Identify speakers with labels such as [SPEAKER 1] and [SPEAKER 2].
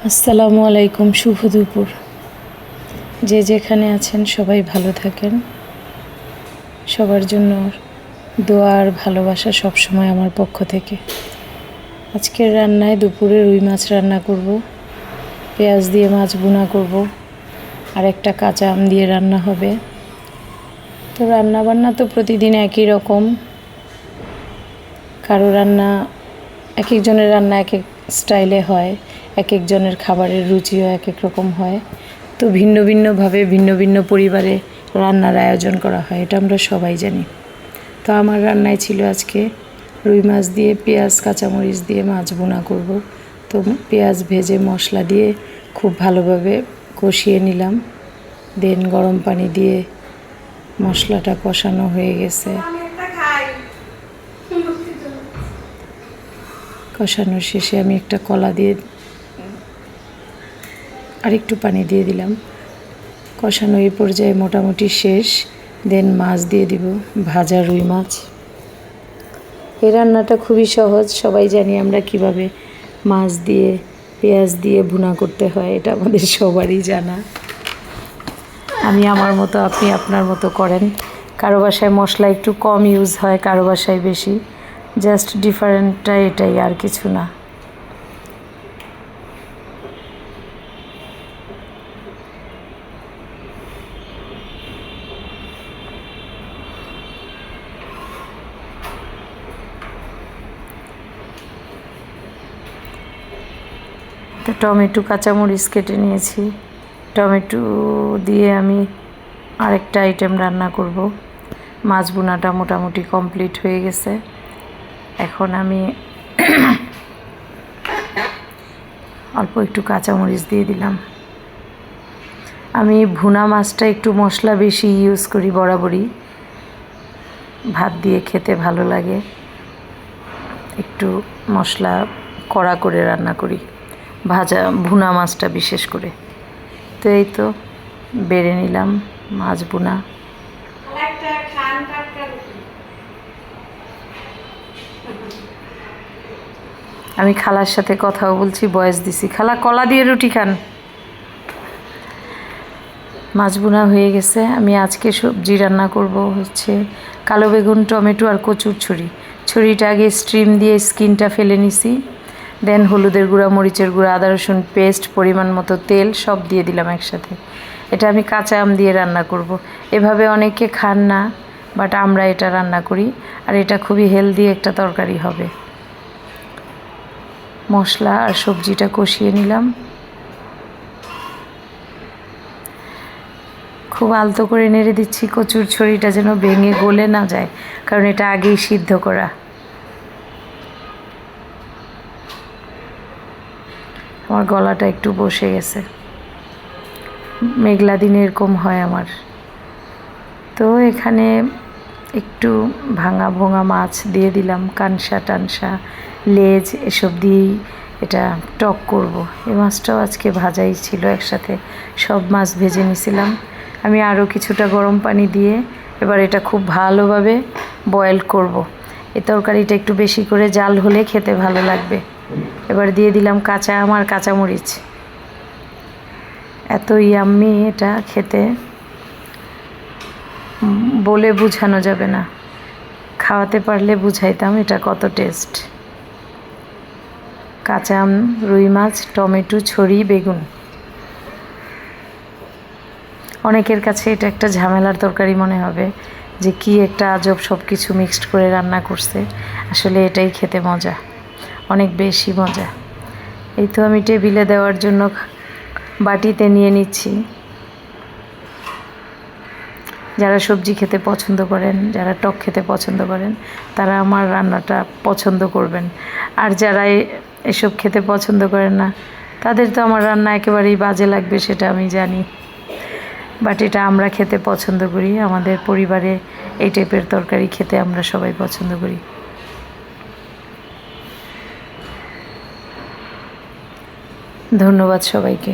[SPEAKER 1] আসসালামু আলাইকুম, শুভ দুপুর। যে যেখানে আছেন সবাই ভালো থাকেন। সবার জন্য দোয়া আর ভালোবাসা সবসময় আমার পক্ষ থেকে। আজকের রান্নায় দুপুরে রুই মাছ রান্না করব, পেঁয়াজ দিয়ে মাছ ভুনা করব, আর একটা কাঁচা আম দিয়ে রান্না হবে। তো রান্না বান্না তো প্রতিদিন একই রকম। কারো রান্না এক একজনের রান্না এক এক স্টাইলে হয়, এক একজনের খাবারের রুচিও এক এক রকম হয়। তো ভিন্ন ভিন্নভাবে ভিন্ন ভিন্ন পরিবারে রান্নার আয়োজন করা হয়, এটা আমরা সবাই জানি। তো আমার রান্নায় ছিল আজকে রুই মাছ দিয়ে পেঁয়াজ কাঁচামরিচ দিয়ে মাছ ভুনা করব। তো পেঁয়াজ ভেজে মশলা দিয়ে খুব ভালোভাবে কষিয়ে নিলাম। দেন গরম পানি দিয়ে মশলাটা কষানো হয়ে গেছে। কষানোর শেষে আমি একটা কলা দিয়ে আরেকটু পানি দিয়ে দিলাম। কষানো এই পর্যায়ে মোটামুটি শেষ। দেন মাছ দিয়ে দিব, ভাজা রুই মাছ। এই রান্নাটা খুবই সহজ, সবাই জানি আমরা কিভাবে মাছ দিয়ে পেঁয়াজ দিয়ে ভুনা করতে হয়, এটা আমাদের সবারই জানা। আমি আমার মতো, আপনি আপনার মতো করেন। কারো বাসায় মশলা একটু কম ইউজ হয়, কারো বাসায় বেশি। জাস্ট ডিফারেন্টটা এটাই, আর কিছু না। তো টমেটো কাঁচামরিচ কেটে নিয়েছি। টমেটো দিয়ে আমি আরেকটা আইটেম রান্না করব। মাছ ভুনাটা মোটামুটি কমপ্লিট হয়ে গেছে। এখন আমি অল্প একটু কাঁচামরিচ দিয়ে দিলাম। আমি ভুনা মাছটা একটু মশলা বেশি ইউজ করি বরাবরই। ভাত দিয়ে খেতে ভালো লাগে, একটু মশলা কড়া করে রান্না করি, ভাজা ভুনা মাছটা বিশেষ করে। তো এই তো বেড়ে নিলাম মাছ ভুনা। আমি খালার সাথে কথাও বলছি, ভয়েস দিছি। খালা, কলা দিয়ে রুটি খান। মাছ ভুনা হয়ে গেছে। আমি আজকে সবজি রান্না করব হচ্ছে কালো বেগুন, টমেটো আর কচুর ছড়ি। ছড়িটা আগে স্ট্রিম দিয়ে স্কিনটা ফেলে নিছি। দেন হলুদের গুঁড়া, মরিচের গুঁড়া, আদা রসুন পেস্ট, পরিমাণ মতো তেল সব দিয়ে দিলাম একসাথে। এটা আমি কাঁচা আম দিয়ে রান্না করব। এভাবে অনেকে খান না, বাট আমরা এটা রান্না করি, আর এটা খুবই হেলদি একটা তরকারি হবে। মশলা আর সবজিটা কষিয়ে নিলাম। খুব আলতো করে নেড়ে দিচ্ছি, কচুর ছড়িটা যেন ভেঙে গলে না যায়, কারণ এটা আগেই সিদ্ধ করা। আমার গলাটা একটু বসে গেছে, মেঘলা দিনে এরকম হয় আমার। তো এখানে একটু ভাঙা ভোঙা মাছ দিয়ে দিলাম, কানসা টানসা লেজ এসব দিয়েই এটা টক করব। এই মাছটাও আজকে ভাজাই ছিল একসাথে, সব মাছ ভেজে নিয়েছিলাম। আমি আরও কিছুটা গরম পানি দিয়ে এবার এটা খুব ভালোভাবে বয়েল করব। এই তরকারিটা একটু বেশি করে জাল হলে খেতে ভালো লাগবে। এবার দিয়ে দিলাম কাঁচা আম আর কাঁচামরিচ। এত ইয়াম্মি এটা খেতে, বলে বোঝানো যাবে না। খাওয়াতে পারলে বুঝাইতাম এটা কত টেস্ট। কাঁচা আম, রুই মাছ, টমেটো, ছড়ি, বেগুন। অনেকের কাছে এটা একটা ঝামেলার তরকারি মনে হবে, যে কি একটা আজব সব কিছু মিক্সড করে রান্না করছে। আসলে এটাই খেতে মজা, অনেক বেশি মজা। এই তো আমি টেবিলে দেওয়ার জন্য বাটিতে নিয়ে নিচ্ছি। যারা সবজি খেতে পছন্দ করেন, যারা টক খেতে পছন্দ করেন, তারা আমার রান্নাটা পছন্দ করবেন। আর যারা এসব খেতে পছন্দ করেন না, তাদের তো আমার রান্না একেবারেই বাজে লাগবে, সেটা আমি জানি। বাট এটা আমরা খেতে পছন্দ করি, আমাদের পরিবারে এই টাইপের তরকারি খেতে আমরা সবাই পছন্দ করি। ধন্যবাদ সবাইকে।